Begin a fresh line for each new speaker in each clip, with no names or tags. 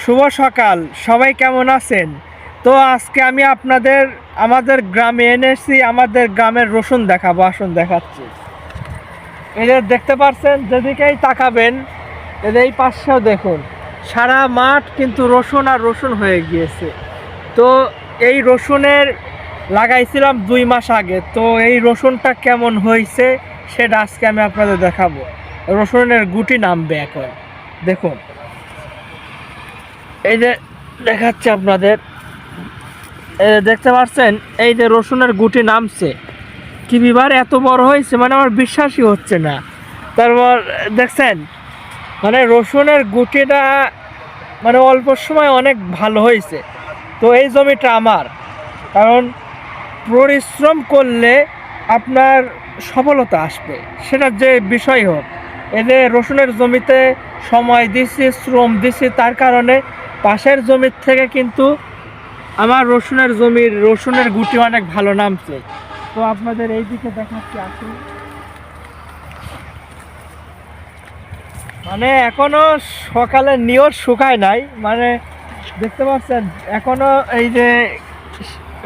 শুভ সকাল, সবাই কেমন আছেন? তো আজকে আমি আপনাদের আমাদের গ্রামে এনেছি, আমাদের গ্রামের রসুন দেখাবো। আসুন দেখাচ্ছি। এই যে দেখতে পাচ্ছেন, যেদিকেই তাকাবেন এই পাশেও দেখুন, সারা মাঠ কিন্তু রসুন আর রসুন হয়ে গিয়েছে। তো এই রসুনের লাগাইছিলাম 2 মাস আগে। তো এই রসুনটা কেমন হয়েছে সেটা আজকে আমি আপনাদের দেখাবো। রসুনের গুটি নামবে এখন, দেখুন। এই যে দেখাচ্ছে আপনাদের, দেখতে পাচ্ছেন এই যে রসুনের গুটি নামছে। কি বিবার এত বড় হয়েছে, মানে আমার বিশ্বাসই হচ্ছে না। তারপর দেখছেন, মানে রসুনের গুটিটা মানে অল্প সময় অনেক ভালো হয়েছে। তো এই জমিটা আমার, কারণ পরিশ্রম করলে আপনার সফলতা আসবে, সেটা যে বিষয় হোক। এই যে রসুনের জমিতে সময় দিছি, শ্রম দিছি, তার কারণে পাশের জমির থেকে কিন্তু আমার রসুনের গুটি অনেক ভালো নামছে। তো আপনাদের এই দিকে দেখাচ্ছি, আসুন। মানে এখনো সকালে নিয়র শুকায় নাই, মানে দেখতে পাচ্ছেন এখনো এই যে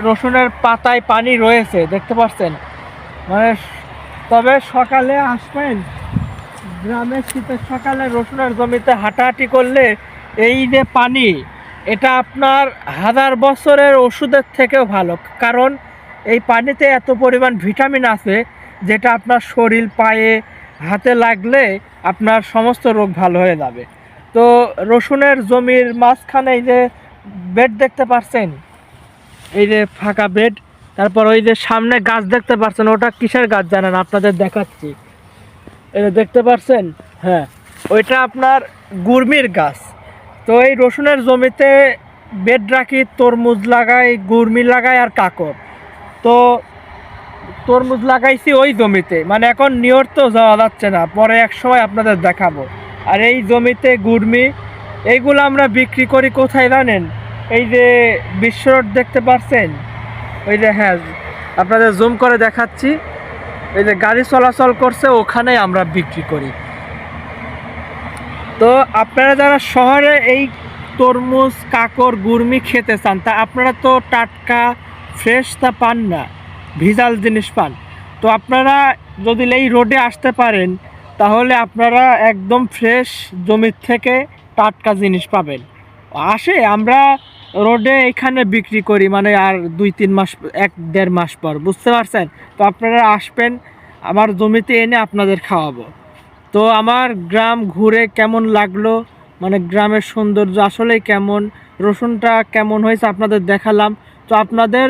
রসুনের পাতায় পানি রয়েছে, দেখতে পাচ্ছেন। মানে তবে সকালে আসবেন, গ্রামের শীতের সকালে রসুনের জমিতে হাঁটাহাঁটি করলে এই যে পানি, এটা আপনার 1000 বছরের ওষুধের থেকেও ভালো। কারণ এই পানিতে এত পরিমাণ ভিটামিন আছে, যেটা আপনার শরীর, পায়ে, হাতে লাগলে আপনার সমস্ত রোগ ভালো হয়ে যাবে। তো রসুনের জমির মাঝখানে এই যে বেড দেখতে পাচ্ছেন, এই যে ফাঁকা বেড। তারপর ওই যে সামনে গাছ দেখতে পাচ্ছেন, ওটা কিসের গাছ জানেন? আপনাদের দেখাচ্ছি। এই যে দেখতে পাচ্ছেন, হ্যাঁ, ওইটা আপনার গুড়মির গাছ। তো এই রসুনের জমিতে বেড রাখি, তরমুজ লাগাই, গুড়মি লাগাই আর কাকর। তো তরমুজ লাগাইছি ওই জমিতে, মানে এখন নিয়র তো যাওয়া যাচ্ছে না, পরে এক সময় আপনাদের দেখাবো। আর এই জমিতে গুড়মি, এইগুলো আমরা বিক্রি করি কোথায় জানেন? এই যে বিশ্ব রোড দেখতে পাচ্ছেন, ওই যে, হ্যাঁ, আপনাদের জুম করে দেখাচ্ছি, এই যে গাড়ি চলাচল করছে, ওখানেই আমরা বিক্রি করি। তো আপনারা যারা শহরে এই তরমুজ, কাকর, গুড়মি খেতে চান, তা আপনারা তো টাটকা ফ্রেশ তা পান না, ভিজাল জিনিস পান। তো আপনারা যদি এই রোডে আসতে পারেন, তাহলে আপনারা একদম ফ্রেশ জমির থেকে টাটকা জিনিস পাবেন। আমরা রোডে এখানে বিক্রি করি, মানে আর 2-3 মাস, 1-1.5 মাস পর, বুঝতে পারছেন? তো আপনারা আসবেন, আমার জমিতে এনে আপনাদের খাওয়াবো। তো আমার গ্রাম ঘুরে কেমন লাগলো, মানে গ্রামের সৌন্দর্য আসলেই কেমন, রসুনটা কেমন হয়েছে আপনাদের দেখালাম। তো আপনাদের